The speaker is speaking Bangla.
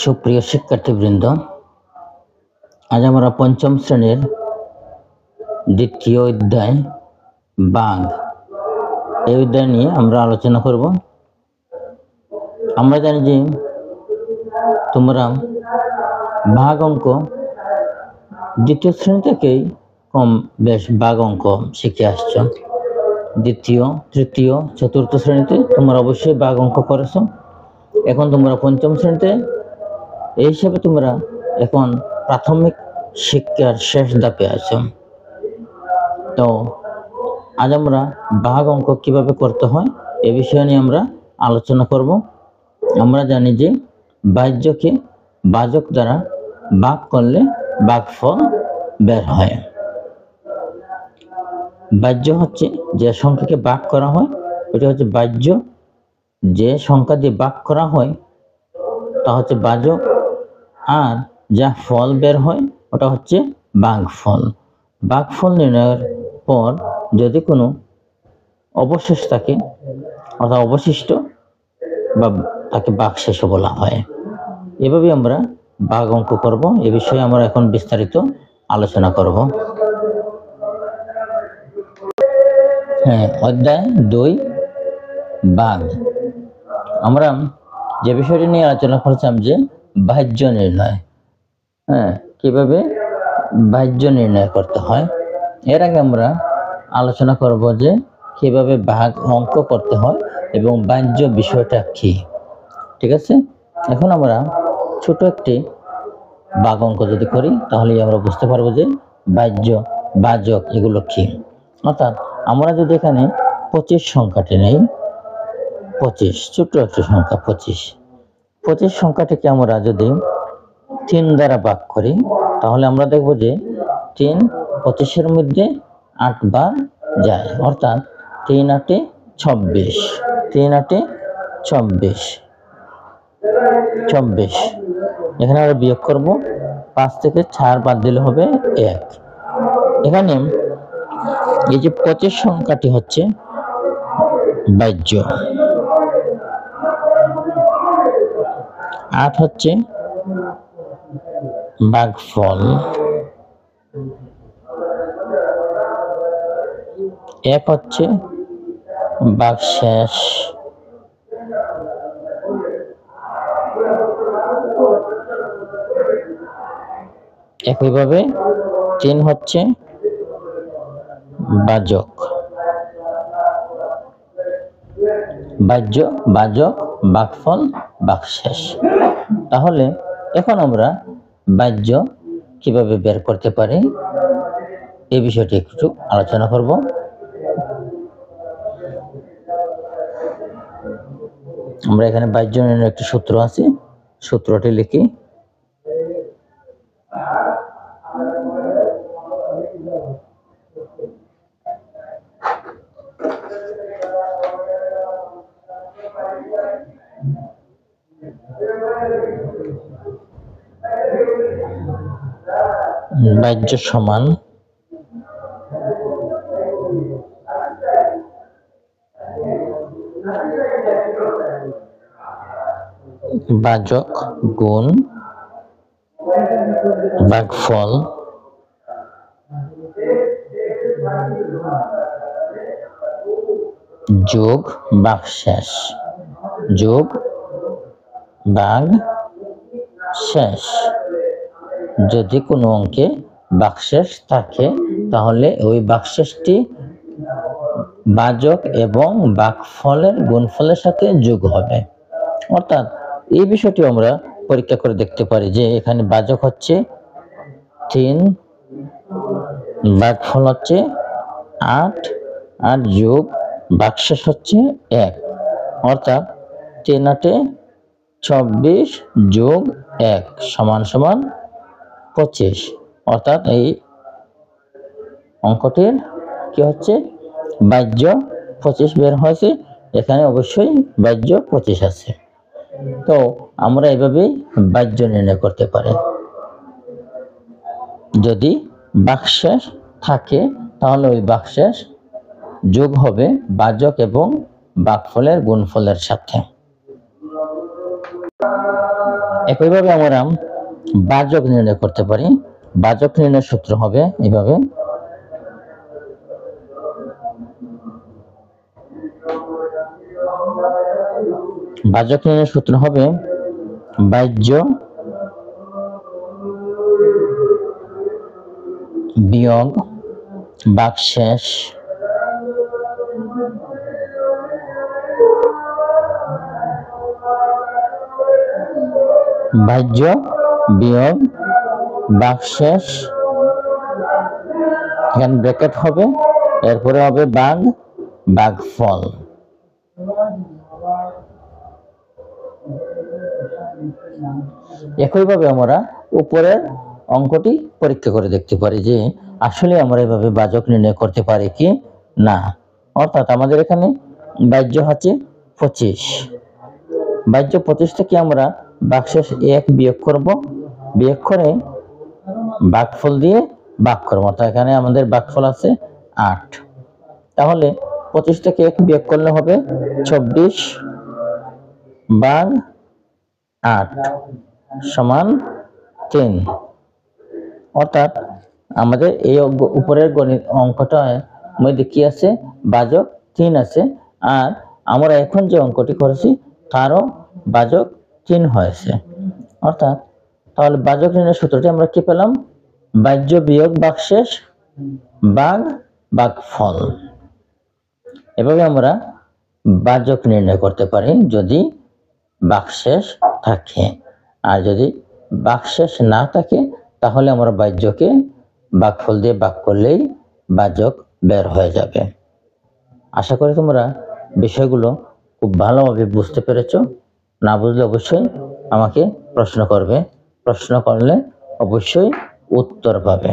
সুপ্রিয় শিক্ষার্থীবৃন্দ, আজ আমরা পঞ্চম শ্রেণীর দ্বিতীয় অধ্যায় বাঘ এই অধ্যায় নিয়ে আমরা আলোচনা করব। আমরা জানি যে তোমরা ভাগ অঙ্ক দ্বিতীয় শ্রেণী থেকেই কম বেশ ভাগ অঙ্ক শিখে আসছো। দ্বিতীয়, তৃতীয়, চতুর্থ শ্রেণীতে তোমরা অবশ্যই ভাগ অঙ্ক করেছো। এখন তোমরা পঞ্চম শ্রেণীতে, এই হিসাবে তোমরা এখন প্রাথমিক শিক্ষার শেষ ধাপে আছো। তো আজ আমরা ভাগ অঙ্ক কিভাবে করতে হয় এ বিষয় নিয়ে আমরা আলোচনা করব। আমরা জানি যে বাহ্যকে বাচক দ্বারা ভাগ করলে ভাগফল বের হয়। বাহ্য হচ্ছে যে সংখ্যাকে ভাগ করা হয়, এটা হচ্ছে বাহ্য। যে সংখ্যা দিয়ে ভাগ করা হয় তা হচ্ছে বাচক, আর যা ফল বের হয় ওটা হচ্ছে ভাগফল। ভাগফল নির্ণয়ের পর যদি কোনো অবশেষ থাকে অর্থাৎ অবশিষ্ট বা তাকে ভাগশেষও বলা হয়। এভাবে আমরা ভাগ অঙ্ক করব। এ বিষয়ে আমরা এখন বিস্তারিত আলোচনা করব। অধ্যায় 2 ভাগ। আমরা যে বিষয়টি নিয়ে আলোচনা করছিলাম যে বাহ্য নির্ণয়, কিভাবে বাহ্য নির্ণয় করতে হয়। এর আগে আমরা আলোচনা করব যে কিভাবে ভাগ অঙ্ক করতে হয় এবং বাহ্য বিষয়টা কি। ঠিক আছে, এখন আমরা ছোট একটি ভাগ অঙ্ক যদি করি তাহলে আমরা বুঝতে পারবো যে বাহ্য বাচক এগুলো কি। অর্থাৎ আমরা যদি এখানে 25 সংখ্যাটি নেই, 25 ছোট্ট একটা সংখ্যা 25 সংখ্যাটিকে আমরা যদি 3 দ্বারা ভাগ করি তাহলে আমরা দেখব যে 3 25-এর মধ্যে 8 বার যায়, অর্থাৎ 3 8 26, 3 8 26, এখানে আমরা বিয়োগ করব। 5 থেকে 4 বাদ দিলে হবে 1। এখানে এই যে 25 সংখ্যাটি হচ্ছে বাহ্য, 8 হচ্ছে ভাগফল, 1 হচ্ছে ভাগশেষ, একইভাবে 3 হচ্ছে বাচক। বাহ্য, বাচক, ভাগফল, ভাগশেষ। তাহলে এখন আমরা বাহ্য কিভাবে বের করতে পারি এই বিষয়টি একটু আলোচনা করব। আমরা এখানে বাহ্য নির্ণয়ের একটি সূত্র আছে, সূত্রটি লিখি। বাহ্য সমান ভাজক গুণ ভাগফল যোগ ভাগশেষ যোগ ভাগশেষ। যদি কোনো অঙ্কে ভাগশেষ থাকে তাহলে ওই ভাগশেষটি ভাজক এবং ভাগফলের গুণফলের সাথে যোগ হবে। অর্থাৎ এই বিষয়টি আমরা পরীক্ষা করে দেখতে পারি যে এখানে ভাজক হচ্ছে 3, ভাগফল হচ্ছে 8, আর যোগ ভাগশেষ হচ্ছে 1, অর্থাৎ 3 8 26 যোগ 1 সমান সমান 25। অর্থাৎ এই অঙ্কটির কি হচ্ছে বাহ্য 25 বের হয়েছে, এখানে অবশ্যই বাহ্য 25 আছে। তো আমরা এভাবেই বাহ্য নির্ণয় করতে পারি। যদি ভাগশেষ থাকে তাহলে ওই ভাগশেষ যোগ হবে ভাজক এবং ভাগফলের গুণফলের সাথে। একইভাবে আমরা বাচক নির্ণয় করতে পারি। বাচক নির্ণয়ের সূত্র হবে এইভাবে, বাচক নির্ণয়ের সূত্র হবে বাহ্য বিয়োগ ভাগশেষ বাহ্য বিয়োগ ভাগশেষ, এখানে ব্র্যাকেট হবে, এরপরে হবে ভাগফল। একইভাবে আমরা উপরের অঙ্কটি পরীক্ষা করে দেখতে পারি যে আসলে আমরা এভাবে ভাজক নির্ণয় করতে পারি কি না। অর্থাৎ আমাদের এখানে বাহ্য হচ্ছে 25, বাহ্য 25 থেকে আমরা ভাগশেষ 1 বিয়োগ করব, বিয়োগ করে ভাগফল দিয়ে ভাগ করবো। অর্থাৎ এখানে আমাদের ভাগফল আছে 8, তাহলে 25 থেকে 1 বিয়োগ করলে হবে 24 ভাগ 8 সমান 3। অর্থাৎ আমাদের এই উপরের গণিত অঙ্কটার মধ্যে কি আছে, ভাজক 3 আছে, আর আমরা এখন যে অঙ্কটি করেছি তারও ভাজক 3 হয়েছে। অর্থাৎ তাহলে ভাজক নির্ণয়ের সূত্রটি আমরা কি পেলাম, বাহ্য বিয়োগ ভাগশেষ ভাগফল। এভাবে আমরা ভাজক নির্ণয় করতে পারি যদি ভাগশেষ থাকে, আর যদি ভাগশেষ না থাকে তাহলে আমরা বাহ্যকে ভাগফল দিয়ে ভাগ করলেই ভাজক বের হয়ে যাবে। আশা করি তোমরা বিষয়গুলো খুব ভালোভাবে বুঝতে পেরেছো। না বুঝলে অবশ্যই আমাকে প্রশ্ন করবে, প্রশ্ন করলে অবশ্যই উত্তর পাবে।